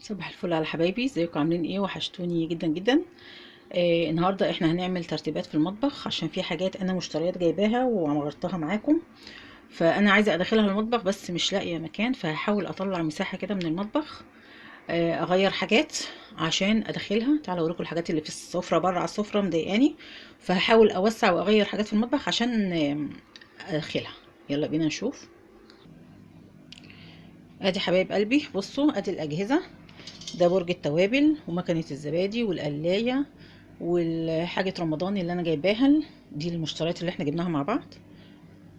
صباح الفل على حبايبي، ازيكم عاملين ايه؟ وحشتوني جدا جدا. النهارده احنا هنعمل ترتيبات في المطبخ عشان في حاجات انا مشتريات جايباها وعمرتها معاكم. فانا عايزه ادخلها المطبخ بس مش لاقيه مكان، فهحاول اطلع مساحه كده من المطبخ. اغير حاجات عشان ادخلها. تعالوا اوريكم الحاجات اللي في السفره بره على السفره مضايقاني، فهحاول اوسع واغير حاجات في المطبخ عشان ادخلها. يلا بينا نشوف. ادي حبايب قلبي، بصوا ادي الاجهزه. ده برج التوابل ومكنة الزبادي والقلاية والحاجة رمضان اللي انا جايباها. دي المشتريات اللي احنا جبناها مع بعض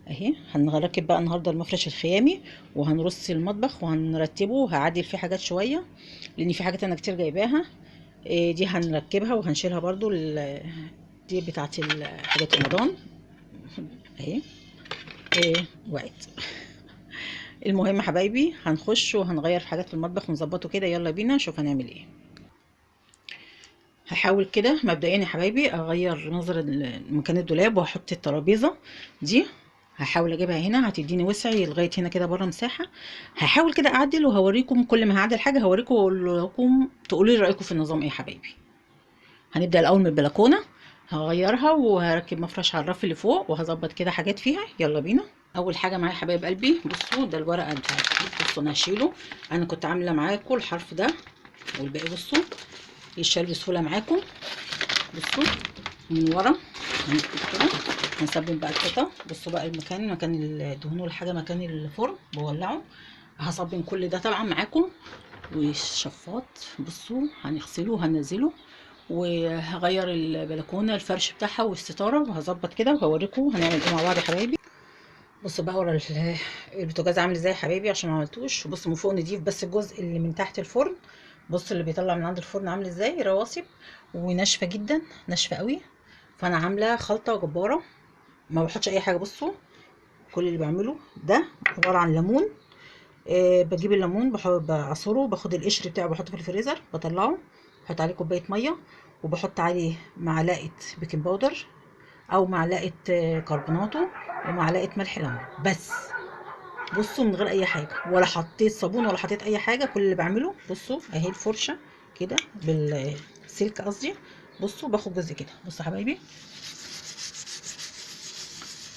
اهي. هنركب بقى النهارده المفرش الخيامي، وهنرص المطبخ وهنرتبه وهعدل فيه حاجات شوية، لان في حاجات انا كتير جايباها. دي هنركبها وهنشيلها برضو دي بتاعت حاجة رمضان اهي. وقت. المهم حبايبي، هنخش وهنغير في حاجات في المطبخ ونظبطه كده. يلا بينا نشوف هنعمل ايه. هحاول كده مبدئيا يا حبايبي اغير نظر مكان الدولاب، وهحط الترابيزه دي. هحاول اجيبها هنا، هتديني وسع لغايه هنا كده بره مساحه. هحاول كده اعدل وهوريكم، كل ما هعدل حاجه هوريكم واقول لكم تقولوا لي رايكم في النظام ايه يا حبايبي. هنبدا الاول من البلكونه. هغيرها وهركب مفرش على الرف اللي فوق وهظبط كده حاجات فيها. يلا بينا. اول حاجه معايا حبايب قلبي، بصوا ده الورقه بتاعت. بصوا انا هشيله. انا كنت عامله معاكم الحرف ده والباقي بصوا يشال بسهوله معاكم. بصوا من ورا هنكتب كده. هنثبت بقى القطع. بصوا بقى مكان الدهون والحاجه، مكان الفرن بولعه. هصبن كل ده طبعا معاكم. والشفاط بصوا هنغسله وهننزله. وهغير البلكونه الفرش بتاعها والستاره، وهظبط كده وهوريكم هنعمل ايه مع بعض يا حبايبي. بصوا بقى ورا البوتاجاز عامل ازاي يا حبايبي عشان ما عملتوش. بصوا من فوق نضيف بس الجزء اللي من تحت الفرن. بصوا اللي بيطلع من عند الفرن عامل ازاي رواسب وناشفه جدا، ناشفه قوي. فانا عامله خلطه جباره، ما بحطش اي حاجه. بصوا كل اللي بعمله ده عباره عن ليمون. بجيب الليمون بعصره، باخد القشر بتاعه بحطه في الفريزر، بطلعه بحط عليه كوبايه ميه، وبحط عليه معلقه بيكنج باودر او معلقه كربوناتو ومعلقه ملح ليمون بس. بصوا من غير اي حاجه، ولا حطيت صابون ولا حطيت اي حاجه. كل اللي بعمله بصوا اهي الفرشه كده بالسلك قصدي. بصوا باخد جزء كده. بصوا يا حبايبي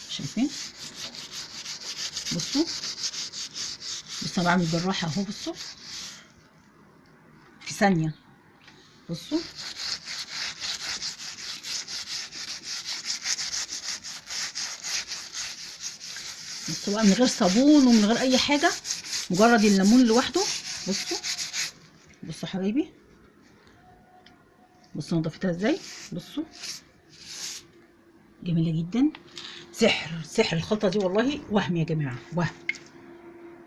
شايفين؟ بصوا انا بعمل بالراحه اهو. بصوا في ثانيه. بصوا بصوا بقى من غير صابون ومن غير اي حاجه، مجرد الليمون لوحده. بصوا بصوا يا حبايبي، بصوا نضفتها ازاي. بصوا جميله جدا. سحر سحر الخلطه دي والله، وهم يا جماعه وهم.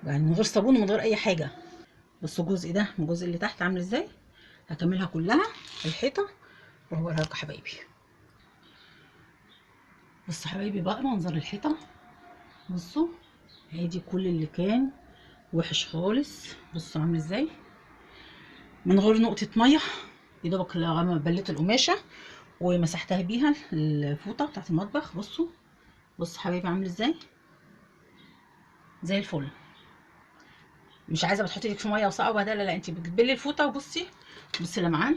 يعني من غير صابون ومن غير اي حاجه. بصوا الجزء ده من الجزء اللي تحت عامل ازاي. هكملها كلها الحيطه وهوريها لكم حبايبي. بصوا حبايبي بقى منظر الحيطه. بصوا ادي كل اللي كان وحش خالص. بصوا عامل ازاي من غير نقطه ميه. يا دوبك لما بليت القماشه ومسحتها بيها الفوطه بتاعت المطبخ. بصوا بصوا حبايبي عامل ازاي زي الفل. مش عايزه بتحطي لك في ميه وسقعه وبهدله، لا انت بتبلي الفوطه وبصي. بصي لمعان.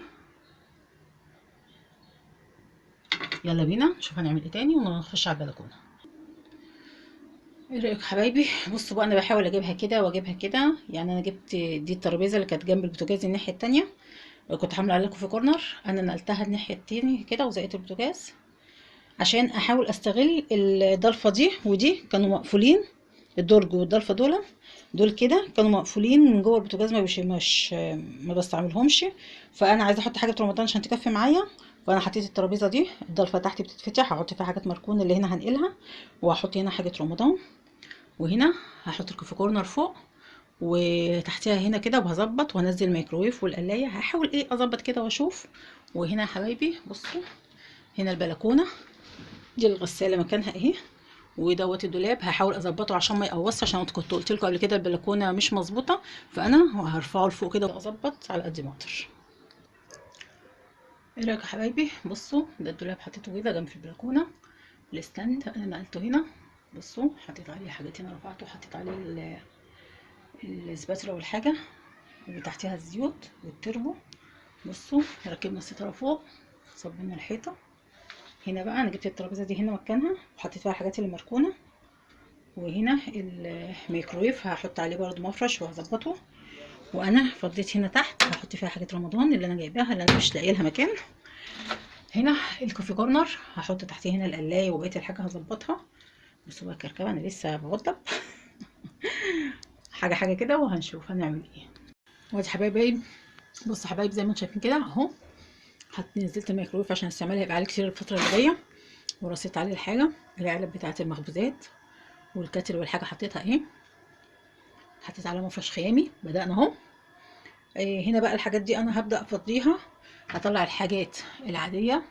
يلا بينا نشوف هنعمل ايه تاني ونخش على البلكونه. ايه رايك حبايبي؟ بصوا بقى انا بحاول اجيبها كده واجيبها كده. يعني انا جبت دي الترابيزه اللي كانت جنب البوتاجاز الناحيه التانية، كنت عامله عليكم في كورنر. انا نقلتها الناحيه التانية كده وزقت البوتاجاز عشان احاول استغل الضلفه دي ودي. كانوا مقفولين الدرج والضلفه دول كده كانوا مقفولين من جوه البوتاجاز، مش ما بستعملهمش. فانا عايزه احط حاجه في رمضان عشان تكفي معايا. فانا حطيت الترابيزه دي، الضلفه تحت بتتفتح، هحط فيها حاجات مركونه اللي هنا هنقلها، وهحط هنا حاجه رمضان، وهنا هحط لكم في كورنر فوق، وتحتها هنا كده. وهظبط وهنزل الميكروويف والقلايه. هحاول ايه اظبط كده واشوف. وهنا يا حبايبي بصوا هنا البلكونه دي الغساله مكانها اهي. ودوت الدولاب هحاول اظبطه عشان ما يقوصش، عشان كنت قلت لكم قبل كده البلكونه مش مظبوطه. فانا هرفعه لفوق كده واظبط على قد ما اقدر. ايه رايك يا حبايبي؟ بصوا ده الدولاب حطيته كده جنب في البلكونه. الستاند انا نقلته هنا. بصوا حطيت عليه حاجات هنا، رفعته وحطيت عليه السباترا والحاجه. وتحتها الزيوت والتربو. بصوا ركبنا الستاره فوق، صبنا الحيطه. هنا بقى انا جبت الترابيزه دي هنا مكانها وحطيت فيها الحاجات اللي مركونه. وهنا الميكرويف هحط عليه برضو مفرش وهظبطه. وانا فضيت هنا تحت هحط فيها حاجات رمضان اللي انا جايباها اللي انا مش لاقيه لها مكان. هنا الكوفي كورنر هحط تحتيه هنا القلايه وبقيه الحاجه هظبطها. بصوا بقى الكركبه انا لسه بوضب حاجه حاجه كده وهنشوف هنعمل ايه. وادي حبايبي، بصوا حبايبي زي ما انتم شايفين كده اهو. نزلت الميكرويف عشان استعملها يبقى عليه كتير الفتره اللي جايه. ورصيت عليه الحاجه، العلب بتاعه المخبوزات والكاتل والحاجه حطيتها اهي. حطيت على مفرش خيامي، بدأنا اهو. هنا بقى الحاجات دي انا هبدأ افضيها. هطلع الحاجات العادية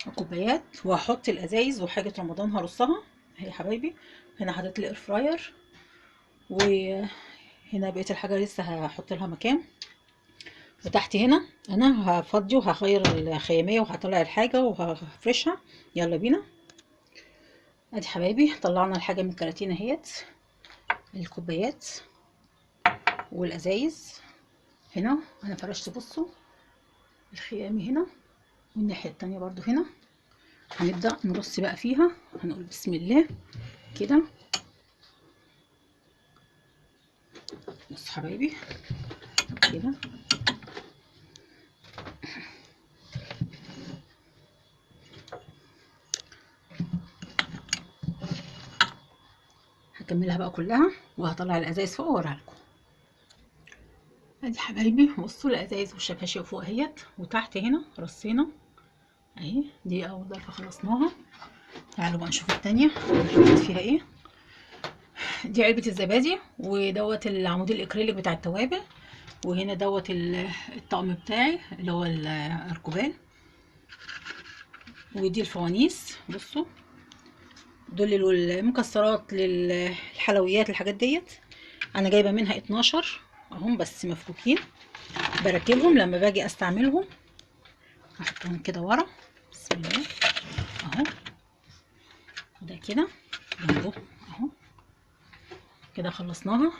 الكوبايات وهحط الازايز وحاجة رمضان هرصها اهي يا حبايبي. هنا حطيت الاير فراير، وهنا بقية الحاجة لسه هحط لها مكان. وتحت هنا انا هفضي وهغير الخيامية وهطلع الحاجة وهفرشها. يلا بينا. ادي حبايبي طلعنا الحاجة من الكراتين اهيت، الكوبايات والازايز. هنا انا فرشت بصوا الخيامي هنا، والناحية التانية برضو هنا. هنبدأ نرص بقى فيها، هنقول بسم الله كده. بصوا حبايبي كده. هكملها بقى كلها وهطلع الازايز فوق واوريها لكم. ادي حبايبي بصوا الازايز والشفاشف فوق اهيت، وتحت هنا رصينا اهي. دي اول ضرفه خلصناها. تعالوا بقى نشوف التانية عملت فيها ايه. دي علبه الزبادي، ودوت العمود الاكريليك بتاع التوابل. وهنا دوت الطقم بتاعي اللي هو الاركوبال. ودي الفوانيس بصوا، دول المكسرات للحلويات الحاجات ديت. انا جايبه منها 12 اهم بس مفكوكين. بركبهم لما باجي استعملهم. هحطهم كده ورا بسم الله اهو. ده كده جنبه اهو. كده خلصناها.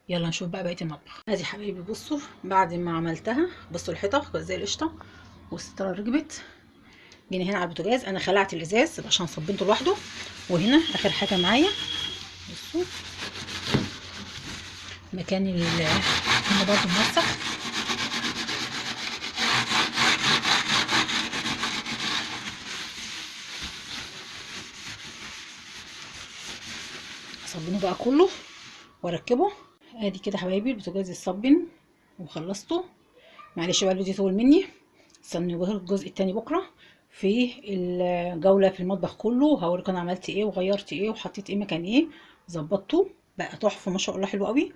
يلا نشوف بقى بقيه المطبخ. ادي حبايبي بصوا بعد ما عملتها، بصوا الحيطه زي القشطه والستاره ركبت. جينا هنا على البوتاجاز انا خلعت الازاز عشان صبنته لوحده. وهنا اخر حاجه معايا بصوا مكان هنا برضو موسخ. اصبنه بقى كله واركبه. ادي كده حبايبي البوتاجاز الصبن وخلصته. معلش بقى الفيديو طول مني، استنوا الجزء التاني بكره في الجوله في المطبخ كله. هوريك انا عملت ايه وغيرت ايه وحطيت ايه مكان ايه. ظبطته بقى تحفه ما شاء الله حلو قوي.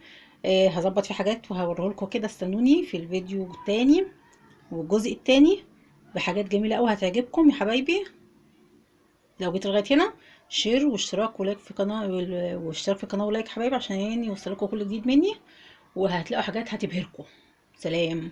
هظبط فيه حاجات وهوريه لكم كده. استنوني في الفيديو التاني والجزء التاني بحاجات جميله قوي هتعجبكم يا حبايبي. لو جيت لغايه هنا شير واشتراك ولايك في القناه، واشتراك في القناه ولايك حبايبي عشان يعني يوصلكوا كل جديد مني. وهتلاقوا حاجات هتبهركم. سلام.